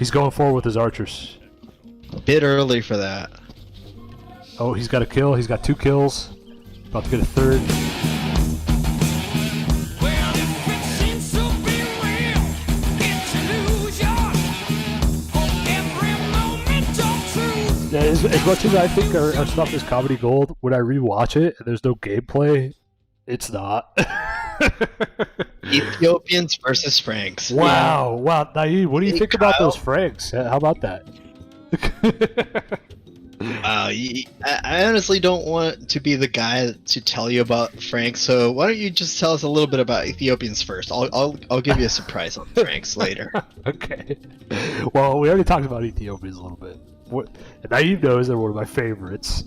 He's going forward with his archers. A bit early for that. Oh, he's got a kill. He's got 2 kills. About to get a 3rd. Yeah, as much as I think our stuff is comedy gold, when I rewatch it and there's no gameplay, it's not. Ethiopians versus Franks. Wow, Naeem, what do you think about those Franks? How about that? I honestly don't want to be the guy to tell you about Franks, so why don't you just tell us a little bit about Ethiopians first? I'll give you a surprise on Franks later. Okay. Well, we already talked about Ethiopians a little bit. Naeem knows they're one of my favorites.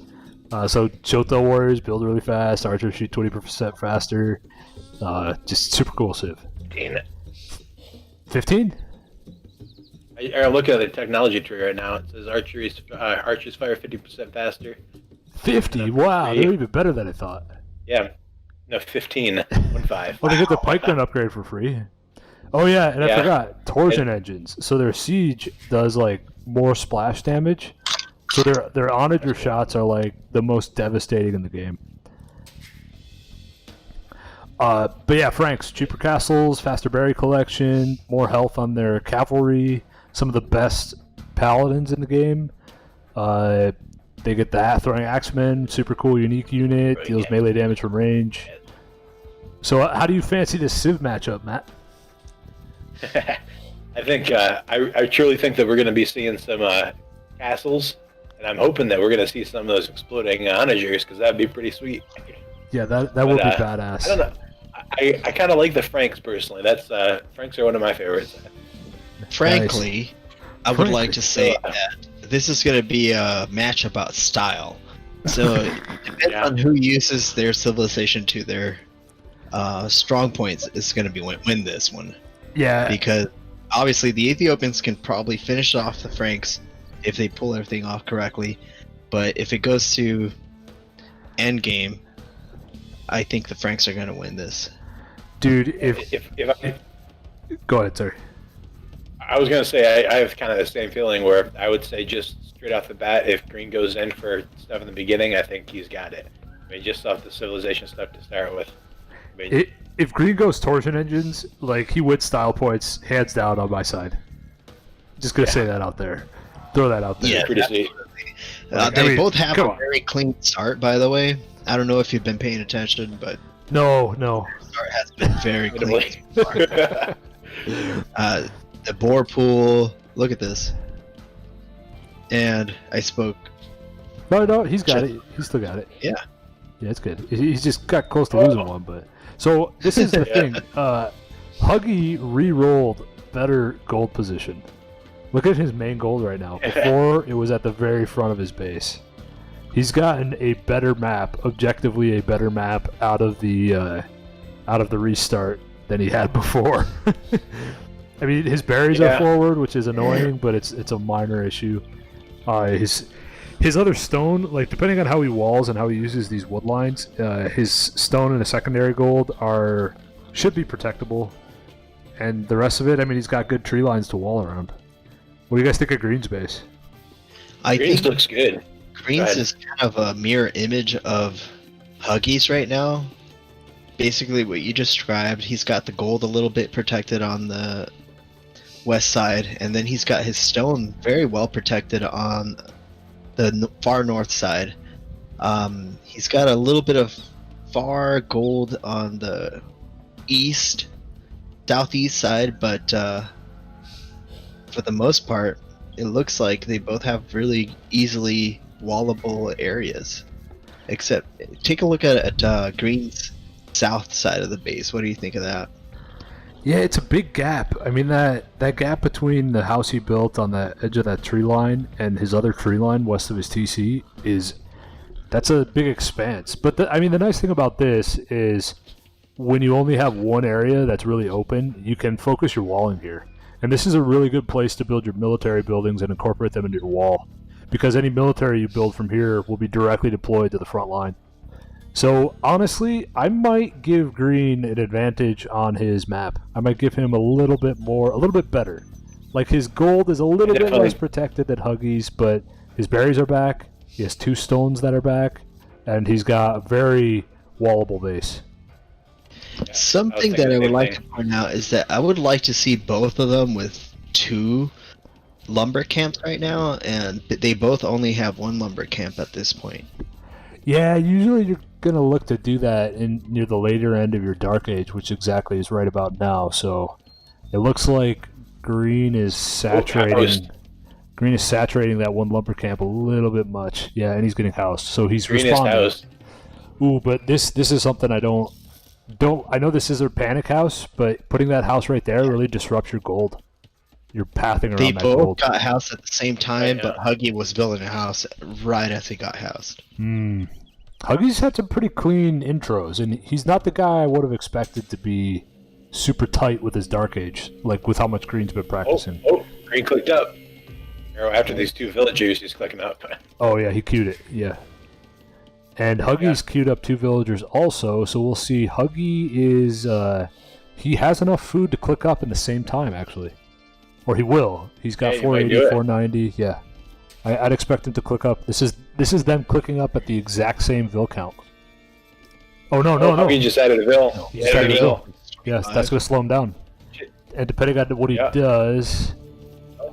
So Chota warriors build really fast, archers shoot 20% faster. Just super cool civ. 15? I'm looking at the technology tree right now. It says archers fire 50% faster. 50? Wow, they're even better than I thought. Yeah. No, 15. 1-5. Well, they get the pikeman upgrade for free. Oh yeah, and I forgot torsion engines. So their siege does like more splash damage. So their onager shots are like the most devastating in the game. But yeah, Franks, cheaper castles, faster berry collection, more health on their cavalry, some of the best paladins in the game. They get the throwing axemen, super cool unique unit, deals melee damage from range. So how do you fancy this civ matchup, Matt? I think I truly think that we're going to be seeing some castles, and I'm hoping that we're going to see some of those exploding onagers, because that'd be pretty sweet. Yeah, that would be badass. I don't know. I kind of like the Franks personally. That's Franks are one of my favorites. Frankly, I would like to say that this is going to be a match about style. So it depends on who uses their civilization to their strong points is going to be win this one. Yeah. Because obviously the Ethiopians can probably finish off the Franks if they pull everything off correctly. But if it goes to endgame, I think the Franks are going to win this. Dude, Go ahead, sir. I was going to say I have kind of the same feeling where I would say just straight off the bat, if Green goes in for stuff in the beginning, I think he's got it. I mean, just off the civilization stuff to start with. I mean, if Green goes torsion engines, like, he wins style points hands down on my side. Just going to say that out there. Throw that out there. Yeah, pretty sweet. They both have a very clean start, by the way. I don't know if you've been paying attention, but no. Start has been very clean. The boar pool. Look at this. And I spoke. No, he's got it. He's still got it. Yeah, it's good. He's just got close to losing one, but so this is the thing. Huggy re-rolled better gold position. Look at his main gold right now. Before it was at the very front of his base. He's gotten a better map, objectively a better map out of the restart than he had before. I mean, his berries are forward, which is annoying, but it's a minor issue. His other stone, like depending on how he walls and how he uses these wood lines, his stone and a secondary gold should be protectable, and the rest of it, I mean, he's got good tree lines to wall around. What do you guys think of Green's base? Green's looks good. Green's is kind of a mirror image of Huggy's right now. Basically what you described, he's got the gold a little bit protected on the west side, and then he's got his stone very well protected on the far north side. He's got a little bit of far gold on the southeast side, but for the most part, it looks like they both have really easily wallable areas. Except, take a look at Green's south side of the base. What do you think of that? Yeah, it's a big gap. I mean, that gap between the house he built on the edge of that tree line and his other tree line west of his TC that's a big expanse. But the nice thing about this is when you only have one area that's really open, you can focus your walling here. And this is a really good place to build your military buildings and incorporate them into your wall, because any military you build from here will be directly deployed to the front line. So honestly, I might give Green an advantage on his map. I might give him a little bit better. Like, his gold is a little bit Definitely. less protected than Huggy's, but his berries are back. He has 2 stones that are back, and he's got a very wallable base. Yeah, Something thinking that I the would same like thing. to point out is that I would like to see both of them with 2 lumber camps right now, and they both only have 1 lumber camp at this point. Yeah, usually you're gonna look to do that in near the later end of your Dark Age, which exactly is right about now. So it looks like green is saturating. Green is saturating that 1 lumber camp a little bit much. Yeah, and he's getting housed, so he's Green is responding. housed. Ooh, but this is something I don't. I know this is a panic house, but putting that house right there really disrupts your gold. You're pathing around They that both gold. got housed at the same time, Right, but Huggy was building a house right as he got housed. Huggy's had some pretty clean intros, and he's not the guy I would have expected to be super tight with his Dark Age, like with how much Green's been practicing. Green clicked up. Arrow after these 2 villagers, he's clicking up. Oh yeah, he queued it, yeah. And Huggy's queued up 2 villagers also, so we'll see. Huggy is, he has enough food to click up in the same time, actually. Or he will. He's got Yeah, he might 480, do it. 490, yeah. I'd expect him to click up. This is them clicking up at the exact same vill count. Oh, no. Huggy just added a vill. No, He he just added a added a vill. Yes, that's going to slow him down. Shit. And depending on what he Yeah. does...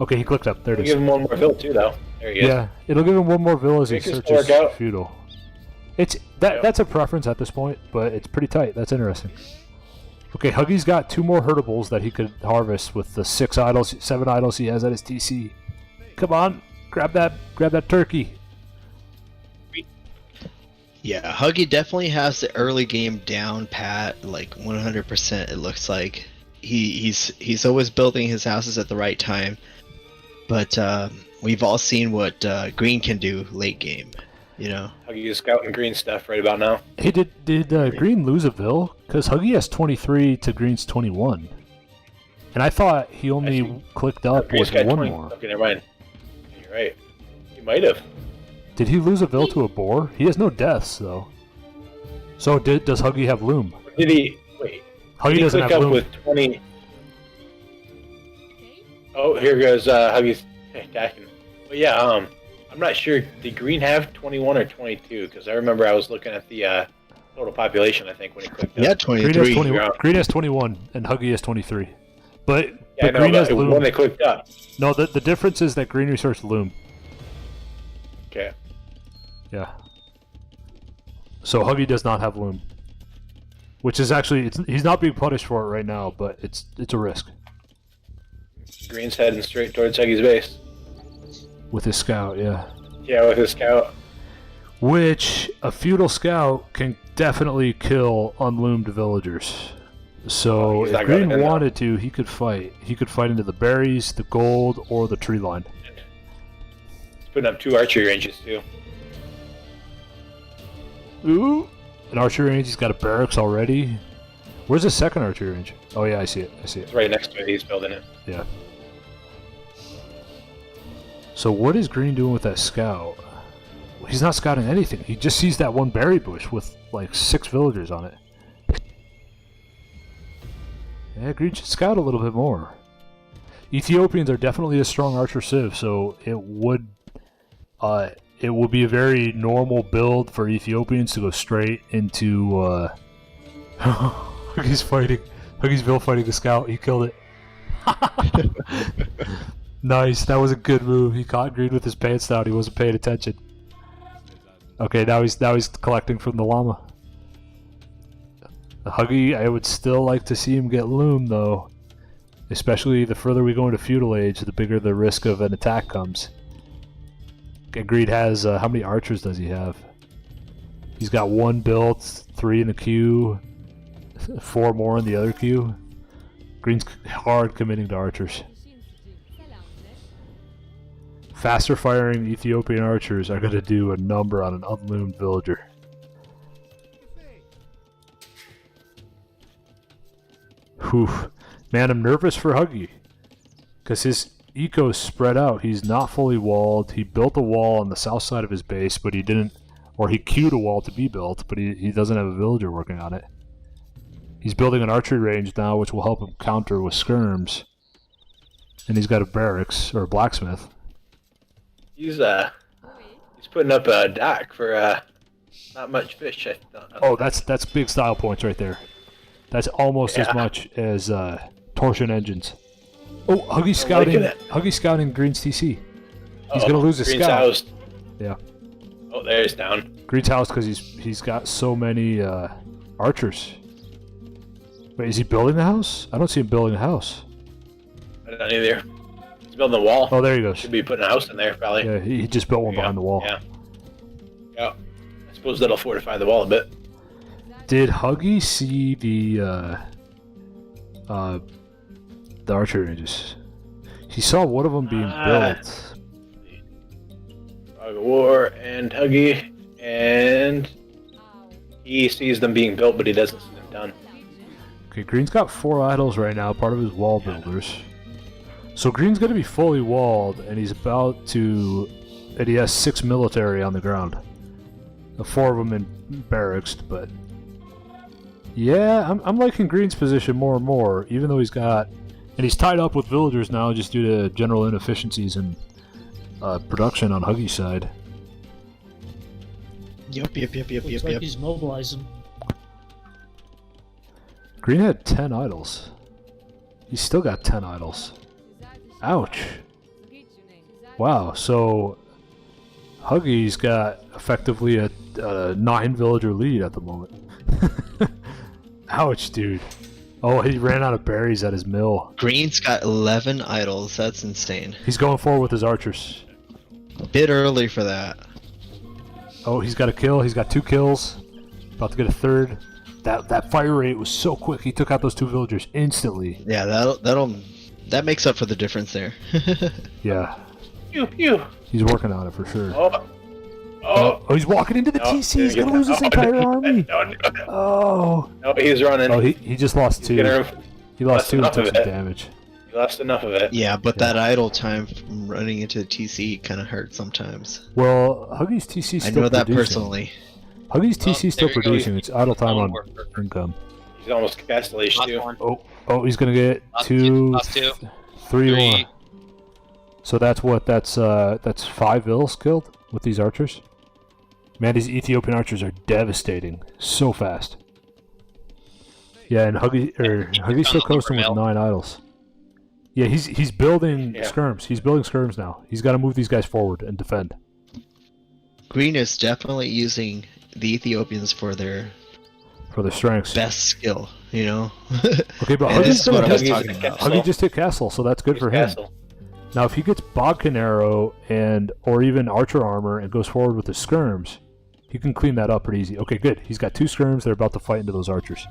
Okay, he clicked up. There it We'll is. give him 1 more vill too, though. There he is. Yeah, it'll give him 1 more vill as he Make his searches work out. feudal. It's that Yep. that's a preference at this point, but it's pretty tight. That's interesting. Okay, Huggy's got 2 more herdables that he could harvest with the 7 idols he has at his TC. Come on, grab that turkey. Yeah, Huggy definitely has the early game down pat, like 100%. It looks like he's always building his houses at the right time, but we've all seen what Green can do late game. You know, Huggy is scouting green stuff right about now. Hey, did Green lose a vill? Because Huggy has 23 to Green's 21, and I thought he only clicked up Green's with got 1 20. more. Okay, never mind. You're right. He might have. Did he lose a vill to a boar? He has no deaths though. So does Huggy have loom? Did he? Wait. Huggy Did he doesn't click have up loom. with 20? Oh, here goes Huggy's attacking. But yeah, I'm not sure. Did Green have 21 or 22? Because I remember I was looking at the total population. I think when he clicked yeah, up. Green 23. has 21. Yeah. Green has 21, and Huggy has 23. But Yeah, I know, Green has but loom. when they clicked up. No, the difference is that Green researched loom. Okay. Yeah. So Huggy does not have loom, which is actually he's not being punished for it right now, but it's a risk Green's heading straight towards Huggy's base. with his scout. Yeah. Yeah, with his scout. Which a feudal scout can definitely kill unloomed villagers. So he's if not going Green in, though. wanted to, he could fight. He could fight into the berries, the gold, or the tree line. He's putting up 2 archery ranges too. Ooh! An archery range. He's got a barracks already. Where's the second archery range? Oh yeah, I see it. It's right next to it. He's building it. Yeah. So what is Green doing with that scout? He's not scouting anything. He just sees that 1 berry bush with like 6 villagers on it. Yeah, Green should scout a little bit more. Ethiopians are definitely a strong archer civ, so it would be a very normal build for Ethiopians to go straight into Huggy's Huggy'sville fighting a scout. He killed it. Nice, that was a good move. He caught Green with his pants down. He wasn't paying attention. Okay, now he's collecting from the llama. Huggy, I would still like to see him get loom though. Especially the further we go into feudal age, the bigger the risk of an attack comes. And Green has how many archers does he have? He's got 1 built, 3 in the queue, 4 more in the other queue. Green's hard committing to archers. Faster firing Ethiopian archers are going to do a number on an unloomed villager. Whew. Man, I'm nervous for Huggy. Because his eco's spread out. He's not fully walled. He built a wall on the south side of his base, but he didn't... Or he queued a wall to be built, but he doesn't have a villager working on it. He's building an archery range now, which will help him counter with skirms. and he's got a barracks or a blacksmith. He's putting up a dock for not much fish. I thought. Oh, that's big style points right there. That's almost as much as torsion engines. Oh, Huggy's scouting. Huggy's scouting Green's TC. He's gonna lose his Green's scout. housed. Yeah. Oh, there's down. Green's house because he's got so many archers. Wait, is he building the house? I don't see him building a house. I don't either. He's building the wall. Oh, there he goes. Should be putting a house in there, probably. Yeah, he just built one behind the wall. Yeah. Yeah. I suppose that'll fortify the wall a bit. Did Huggy see the archer ranges? He saw one of them being built. Fog of War and Huggy, and he sees them being built, but he doesn't see them done. Okay, Green's got 4 idols right now, part of his wall builders. So Green's going to be fully walled, and he's about to... And he has 6 military on the ground. 4 of them in barracks, but... Yeah, I'm liking Green's position more and more, even though he's got... And he's tied up with villagers now just due to general inefficiencies in production on Huggy's side. Yep. Looks like he's mobilizing. Green had 10 idols. He's still got 10 idols. Ouch. Wow, so Huggy's got effectively a 9 villager lead at the moment. Ouch, dude. Oh, he ran out of berries at his mill. Green's got 11 idols. That's insane. He's going forward with his archers. A bit early for that. Oh, he's got a kill. He's got 2 kills. About to get a 3rd. That fire rate was so quick. He took out those 2 villagers instantly. Yeah, that makes up for the difference there. Yeah. Pew. He's working on it for sure. Oh, he's walking into the TC. He's gonna lose his entire army. Oh. No, he's running. Oh, he just lost 2. He lost 2 and took some damage. He lost enough of it. Yeah, but that idle time from running into the TC kind of hurts sometimes. Well, Huggy's TC still I know that producing. personally. Huggy's TC still there you go. producing. It's idle time on income. He's almost castle age Last too. one. Oh, he's gonna get Last 2, last 2. 3 more. 3. So that's what? That's 5 vills killed with these archers. Man, these Ethiopian archers are devastating. So fast. Yeah, and Huggy's still coasting with 9 idols. Yeah, he's building skirms. He's building skirms now. He's got to move these guys forward and defend. Green is definitely using the Ethiopians for their strengths. best skill, you know? Okay, but And this is what I was Huggy's talking in the about. castle. Huggy just hit castle, so that's good for him. Castle. Now, if he gets Bodkin Arrow or even Archer Armor and goes forward with the skirms, he can clean that up pretty easy. Okay, good. He's got 2 skirms. They're about to fight into those archers.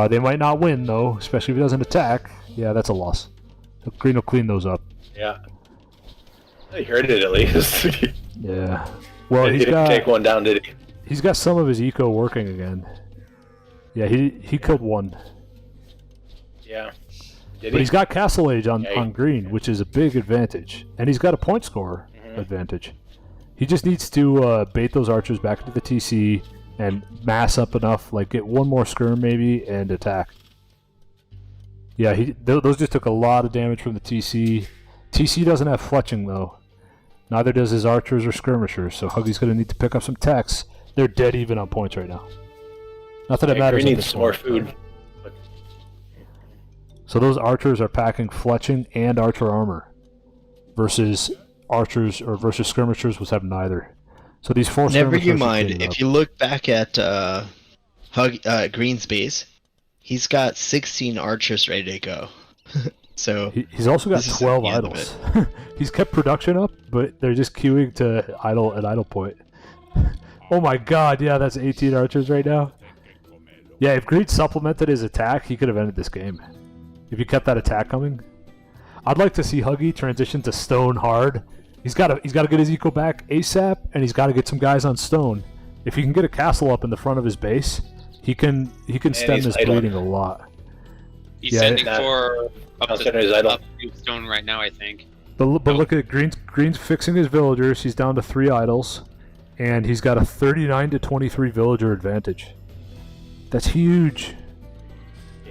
They might not win, though, especially if he doesn't attack. Yeah, that's a loss. Green will clean those up. Yeah. He heard it at least. Yeah. Well, he he's didn't got take one down, did he? he's got some of his eco working again. Yeah, he killed 1. Yeah. Did But he? he's got Castle Age on Yeah, Green, which is a big advantage. And he's got a point score advantage. He just needs to bait those archers back into the TC and mass up enough, like get 1 more skirm maybe, and attack. Yeah, those just took a lot of damage from the TC. TC doesn't have fletching, though. Neither does his archers or skirmishers, so Huggy's going to need to pick up some techs. They're dead even on points right now. Not that it matters. Green at needs this some more point, food. but- So those archers are packing fletching and archer armor, versus skirmishers which have neither. So these 4 Never skirmishers you are mind, cleaning if up. you look back at Green's base, he's got 16 archers ready to go. So He's also got this is 12 the end of idols. He's kept production up, but they're just queuing to idle at idle point. Oh my god, yeah, that's 18 archers right now. Yeah, if Green supplemented his attack, he could have ended this game. If he kept that attack coming. I'd like to see Huggy transition to stone hard. He's got to get his eco back ASAP, and he's got to get some guys on stone. If he can get a castle up in the front of his base, he can stem he's this idle. bleeding a lot. He's Yeah, sending that- for up consider his idol. to stone right now, I think. But look at Green's fixing his villagers. He's down to 3 idols, and he's got a 39 to 23 villager advantage. That's huge.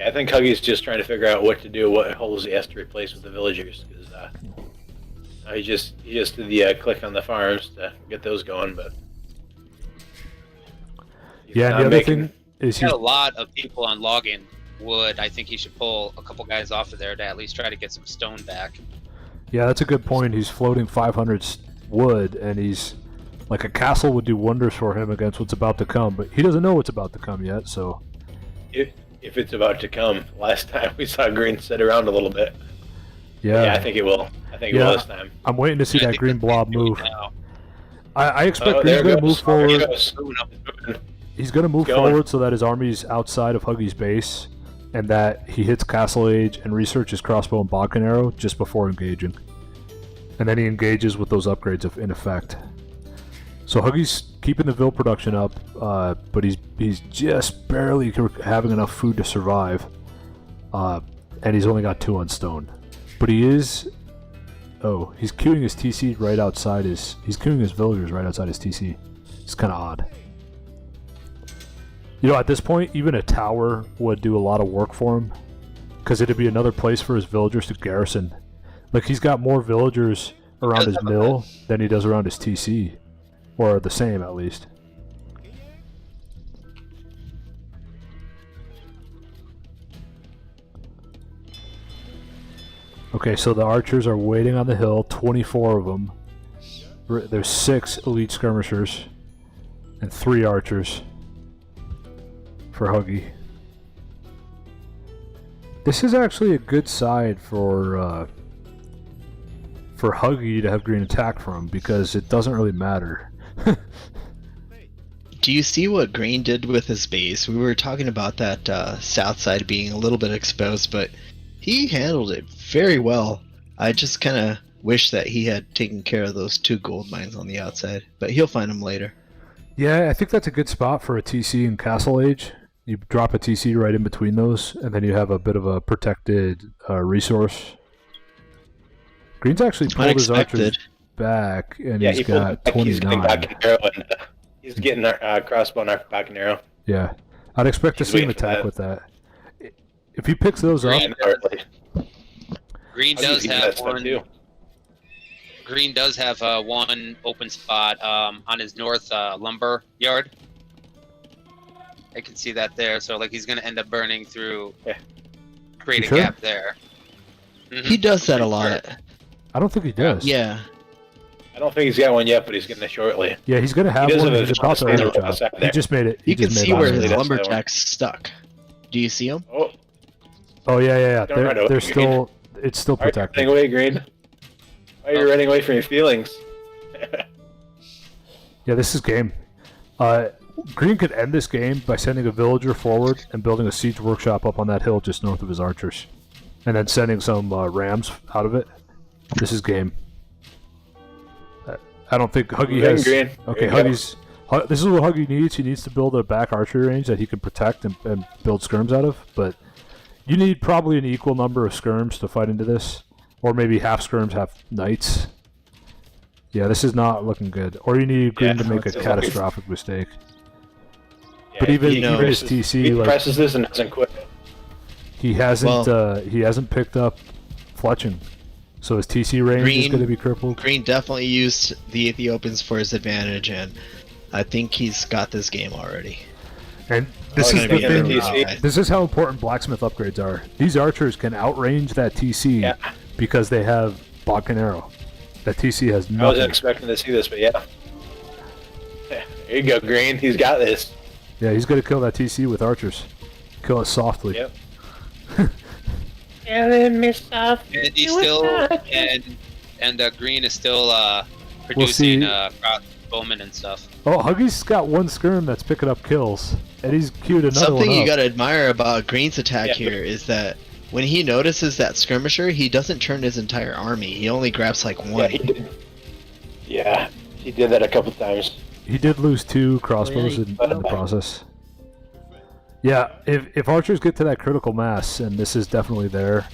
Yeah, I think Huggy's just trying to figure out what to do, what holes he has to replace with the villagers. Because he just did the click on the farms to get those going, but Yeah, and the other thing is He's got a lot of people on logging wood. I think he should pull a couple guys off of there to at least try to get some stone back. Yeah, that's a good point. He's floating 500 wood, and he's like a castle would do wonders for him against what's about to come, but he doesn't know what's about to come yet. So, if it's about to come, last time we saw Green sit around a little bit. yeah, I think it will. I think it will this time. I'm waiting to see I that think green that's what blob he's doing move. now. I expect Oh, Green's there going to it move goes. There it forward. goes. He's going to move Going. forward so that his army's outside of Huggy's base, and that he hits Castle Age and researches crossbow and Bodkin Arrow just before engaging. And then he engages with those upgrades in effect. So Huggy's keeping the Vil production up, but he's just barely having enough food to survive, and he's only got 2 on stone. But he is... Oh, he's queuing his TC right outside his... He's queuing his villagers right outside his TC. It's kind of odd. You know, at this point, even a tower would do a lot of work for him, because it'd be another place for his villagers to garrison. Like, he's got more villagers around his mill than he does around his TC. Or the same, at least. Okay, so the archers are waiting on the hill, 24 of them. There's 6 elite skirmishers and 3 archers for Huggy. This is actually a good side for Huggy to have green attack from, because it doesn't really matter. Do you see what Green did with his base? We were talking about that south side being a little bit exposed, but he handled it very well. I just kind of wish that he had taken care of those 2 gold mines on the outside, but he'll find them later. Yeah, I think that's a good spot for a TC in Castle Age. You drop a TC right in between those, and then you have a bit of a protected resource. Green's actually pulled his archers back, and he's got 29. He's getting Bodkin Arrow, and he's getting crossbow and Bodkin Arrow. Yeah, I'd expect to see him attack with that. If he picks those up, Green does have one. Green does have one open spot on his north lumber yard. I can see that there. So like he's going to end up burning through, create a gap there. Mm-hmm. He does that a lot. I don't think he does. Yeah. I don't think he's got one yet, but he's getting it shortly. Yeah, he's going to have one. He's about to earn a job. He just made it. You can see where his it. lumberjack's stuck. Do you see him? Oh yeah. They're still. It's still Why are you protected. running away, Green? Why are you running away from your feelings? Yeah, this is game. Green could end this game by sending a villager forward and building a siege workshop up on that hill just north of his archers, and then sending some rams out of it. This is game. I don't think Huggy has. Green. Okay, Huggy's. This is what Huggy needs. He needs to build a back archery range that he can protect and build skirms out of. But you need probably an equal number of skirms to fight into this, or maybe half skirms, half knights. Yeah, this is not looking good. Or you need Green to make a catastrophic mistake. Yeah, but even his TC, he like, presses this and doesn't quit. He hasn't picked up fletching, so his TC range is going to be crippled. Green definitely used the Ethiopians for his advantage, and I think he's got this game already. And this is the thing. TC. This is how important blacksmith upgrades are. These archers can outrange that TC because they have Bodkin Arrow. That TC has nothing. I wasn't expecting to see this, but yeah. There you go, Green. He's got this. Yeah, he's going to kill that TC with archers. Kill it softly. Yep. And he's still and Green is still producing crossbowmen and stuff. Oh, Huggy's got one skirm that's picking up kills, and he's queued another Something one you up. gotta admire about Green's attack here is that when he notices that skirmisher, he doesn't turn his entire army. He only grabs like one. Yeah, he did that a couple times. He did lose 2 crossbows in the process. Yeah, if archers get to that critical mass, and this is definitely there,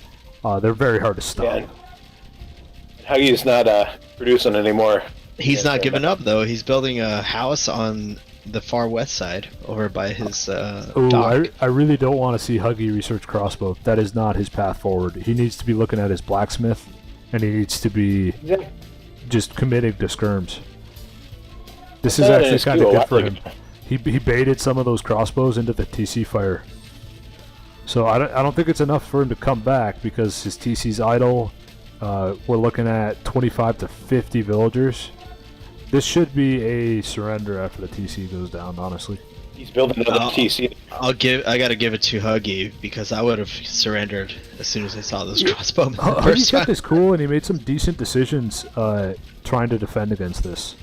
they're very hard to stop. Yeah. Huggy's not producing anymore. He's not giving up though. He's building a house on the far west side, over by his Ooh, dock. I really don't want to see Huggy research crossbow. That is not his path forward. He needs to be looking at his blacksmith, and he needs to be just committing to skirms. This is actually kind of good for him. He baited some of those crossbows into the TC fire. So I don't think it's enough for him to come back because his TC's idle. We're looking at 25 to 50 villagers. This should be a surrender after the TC goes down, honestly. He's building another TC. I gotta give it to Huggy because I would have surrendered as soon as I saw those crossbowmen. Huggy kept this cool and he made some decent decisions trying to defend against this.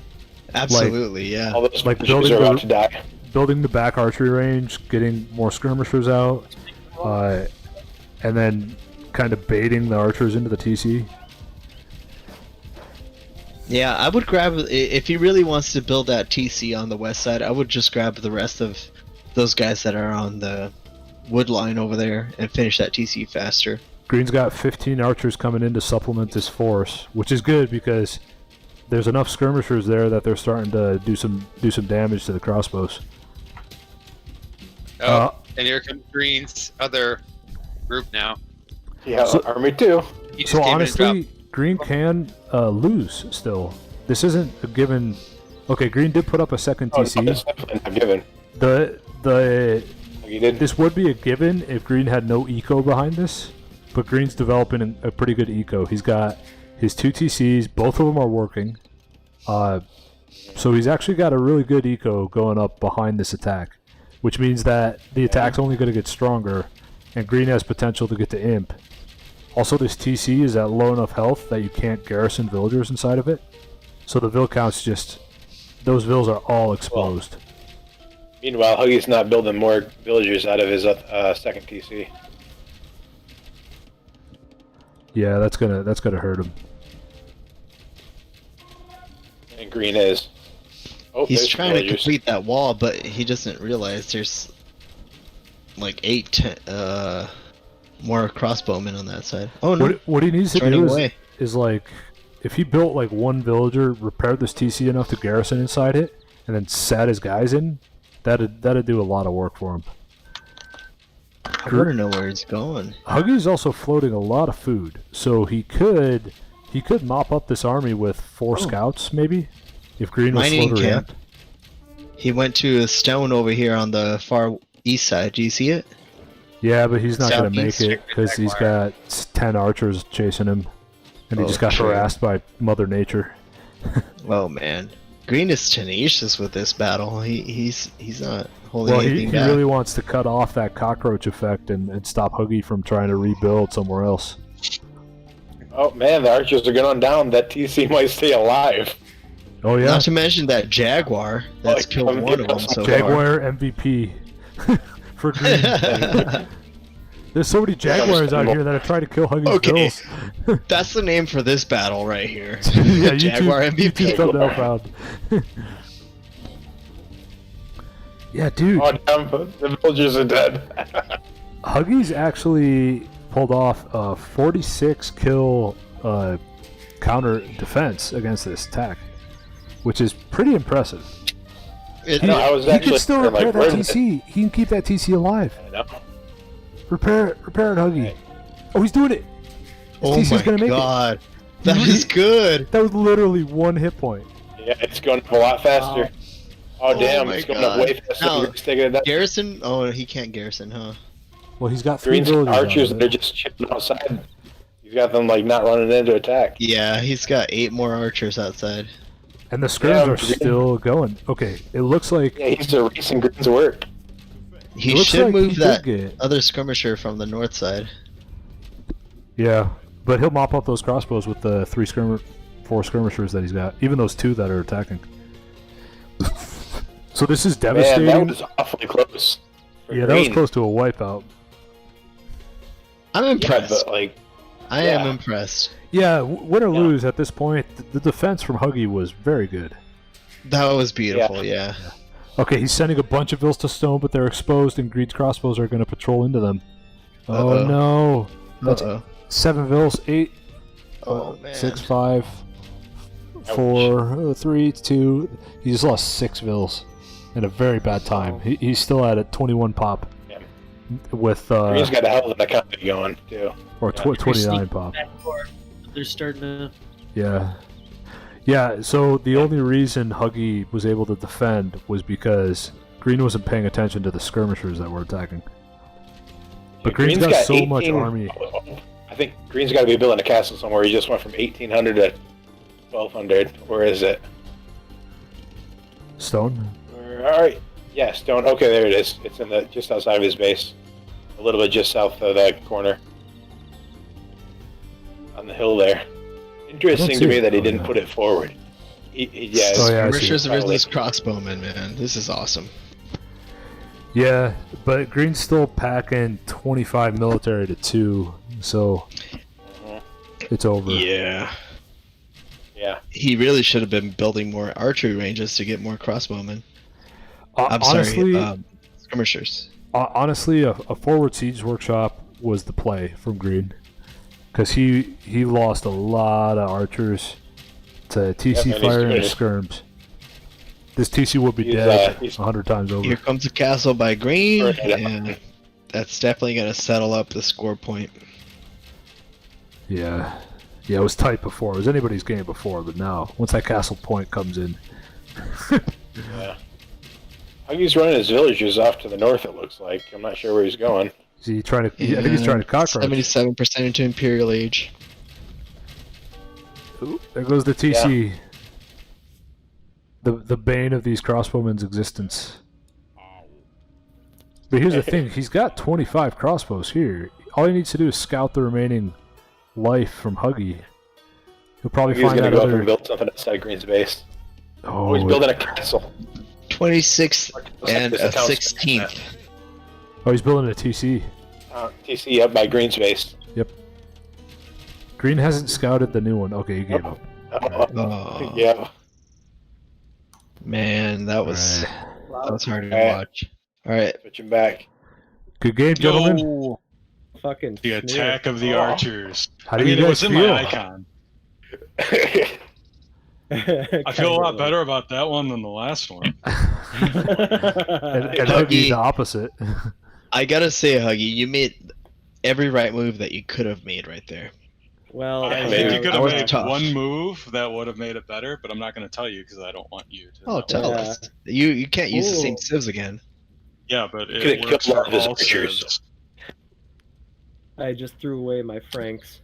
Absolutely, yeah. All those Like are about to die. building the back archery range, getting more skirmishers out, and then kind of baiting the archers into the TC. Yeah, I would grab, if he really wants to build that TC on the west side, I would just grab the rest of those guys that are on the wood line over there and finish that TC faster. Green's got 15 archers coming in to supplement this force, which is good because there's enough skirmishers there that they're starting to do some damage to the crossbows. Oh, and here comes Green's other group now. Yeah, Army 2. He just So came in and honestly, dropped- Green can lose still. This isn't a given. Okay, Green did put up a second Oh, no, TC. it's definitely not given. The He did. this would be a given if Green had no eco behind this, but Green's developing a pretty good eco. He's got his 2 TCs, both of them are working. So he's actually got a really good eco going up behind this attack, which means that the attack's only going to get stronger, and Green has potential to get to Imp. Also, this TC is at low enough health that you can't garrison villagers inside of it. So the vill count's just... those vills are all exposed. Meanwhile, Huggy's not building more villagers out of his second TC. Yeah, that's gonna hurt him. And Green is. Oh, He's there's trying villagers. to complete that wall, but he doesn't realize there's like 8 more crossbowmen on that side. Oh no! What he needs to Turning do away. is like, if he built like one villager, repaired this TC enough to garrison inside it, and then sat his guys in, that'd do a lot of work for him. I want to know where it's going. Huggy's also floating a lot of food, so he could mop up this army with 4 scouts maybe, if Green was Mining slow to camp. react. He went to a stone over here on the far east side. Do you see it? Yeah, but he's not gonna make Southeast. it because he's got 10 archers chasing him, and he Oh, just got true. harassed by Mother Nature. Oh man, Green is tenacious with this battle. He's not holding Well, he anything back. really wants to cut off that cockroach effect and stop Huggy from trying to rebuild somewhere else. Oh man, the archers are going down. That TC might stay alive. Oh yeah, Not to mention that Jaguar that's killed one of them so Jaguar MVP for Green. far. There's so many Jaguars out here that have tried to kill Huggy's Okay. bills. That's the name for this battle right here. Yeah, Jaguar YouTube MVP. thumbnail found. Yeah, dude. Oh damn, the villagers are dead. Huggy's actually pulled off a 46 kill counter defense against this attack, which is pretty impressive. No, I was He actually can still like, repair that where did TC. He can keep that TC alive. I know. Repair it, Huggy. Oh, he's doing it. His Oh TC's my gonna make god. He That really- is good. That was literally 1 hit point. Yeah, it's going up a lot faster. Oh damn, my it's going God. up way faster. Now- Green's taking it down. Garrison? Oh, he can't garrison, huh? Well, he's got 3 Green's villagers. archers, out of they're it. just chilling outside. He's got them like not running in to attack. Yeah, he's got 8 more archers outside. And the skirms are Green- still going. Okay, it looks like Yeah, he's erasing Green's work. He It looks should like move he did that get- other skirmisher from the north side. yeah, but he'll mop up those crossbows with the 4 skirmishers that he's got, even those 2 that are attacking. So this is Man, devastating. that was awfully close. for Yeah, that was Green. close to a wipeout. I'm Yeah, impressed. but like, I am yeah. impressed. Yeah, win or Yeah. lose at this point, the defense from Huggy was very good. That was beautiful, yeah. Okay, he's sending a bunch of vills to stone, but they're exposed, and Greed's crossbows are going to patrol into them. Oh Uh-oh. no! That's Uh-oh. 7 vills, 8, Oh, man. 6, 5, 4, 3, 2. He just lost 6 vills. in a very bad time. He's still at a 21 pop. Yeah. With Green's got a hell of an economy going too. or 29 pop. They're starting to. Yeah. Yeah, so the only reason Huggy was able to defend was because Green wasn't paying attention to the skirmishers that were attacking. But Green's got so much army. I think Green's got to be building a castle somewhere. He just went from 1800 to 1200. Where is it? Stone? All right. Yeah, stone. Okay, there it is. It's in the just outside of his base, a little bit just south of that corner, on the hill there. Interesting to me that he didn't put it forward. Yeah. Skirmishers versus crossbowmen, man. This is awesome. Yeah, but Green's still packing 25 military to 2, so it's over. Yeah. Yeah. He really should have been building more archery ranges to get more crossbowmen. Honestly, skirmishers. Honestly, a forward siege workshop was the play from Green, because he lost a lot of archers to TC fire and skirms. This TC would be dead 100 times over. Here comes a castle by Green, and that's definitely going to settle up the score point. Yeah. Yeah, it was tight before. It was anybody's game before, but now, once that castle point comes in... Yeah. Huggy's running his villagers off to the north, it looks like. I'm not sure where he's going. Is he trying to... I think he's trying to cockroach. 77% into Imperial Age. Ooh, there goes the TC. Yeah. The bane of these crossbowmen's existence. But here's the thing, he's got 25 crossbows here. All he needs to do is scout the remaining life from Huggy. He'll probably find out go up and build something outside Green's base. Oh, he's building a castle. 26th and a 16th. Oh, he's building a TC. TC up by Green's base. Yep. Green hasn't scouted the new one. Okay, he gave up. Yeah. Man, that was hard to watch. All right, switching back. Good game, gentlemen. No. Fucking the attack of the archers. How do you guys it was feel? in my icon. I feel a lot better about that one than the last one. and Huggy the opposite. I gotta say, Huggy, you made every right move that you could have made right there. Well, I think you could have made one move that would have made it better, but I'm not going to tell you because I don't want you to. Oh, tell us. You can't use the same civs again. Yeah, but it works for all civs. I just threw away my franks.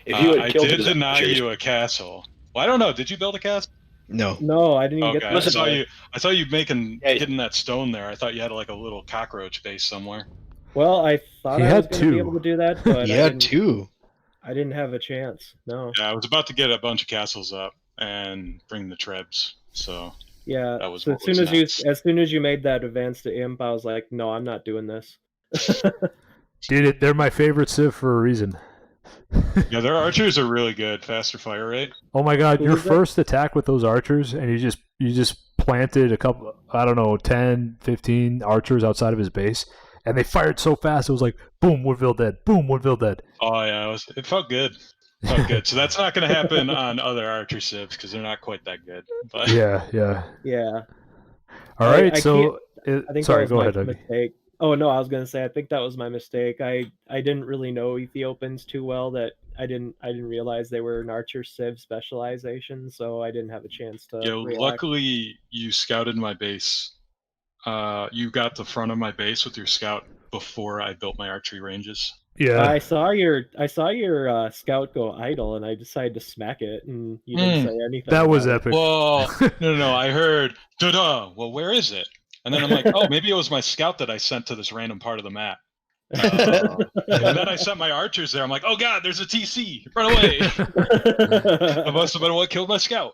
If you I did deny you a castle. Well, I don't know. Did you build a castle? No. No, I didn't even get that. I saw you getting that stone there. I thought you had like a little cockroach base somewhere. Well, I thought I was going to be able to do that, but you had 2. I didn't have a chance. No. Yeah, I was about to get a bunch of castles up and bring the trebs. So yeah, that was so as soon as you made that advance to imp, I was like, no, I'm not doing this. Dude, they're my favorite civ for a reason. Yeah, their archers are really good. Faster fire rate. Oh my god, your first attack with those archers, and you just planted a couple, I don't know, 10, 15 archers outside of his base. And they fired so fast, it was like, boom, Woodville dead. Boom, Woodville dead. Oh, yeah, it felt good. It felt good. So that's not going to happen on other archer civs because they're not quite that good. But... Yeah. All right, I think sorry, that was go ahead. Mistake. Oh, no, I was going to say, I think that was my mistake. I didn't really know Ethiopians too well that I didn't realize they were an archer civ specialization, so I didn't have a chance to react. Luckily, you scouted my base. You got the front of my base with your scout before I built my archery ranges. Yeah, I saw your scout go idle, and I decided to smack it, and you didn't say anything. That was epic. Well, no, I heard da-da. Well, where is it? And then I'm like, oh, maybe it was my scout that I sent to this random part of the map. And then I sent my archers there. I'm like, oh god, there's a TC. Run away. I must have been what killed my scout.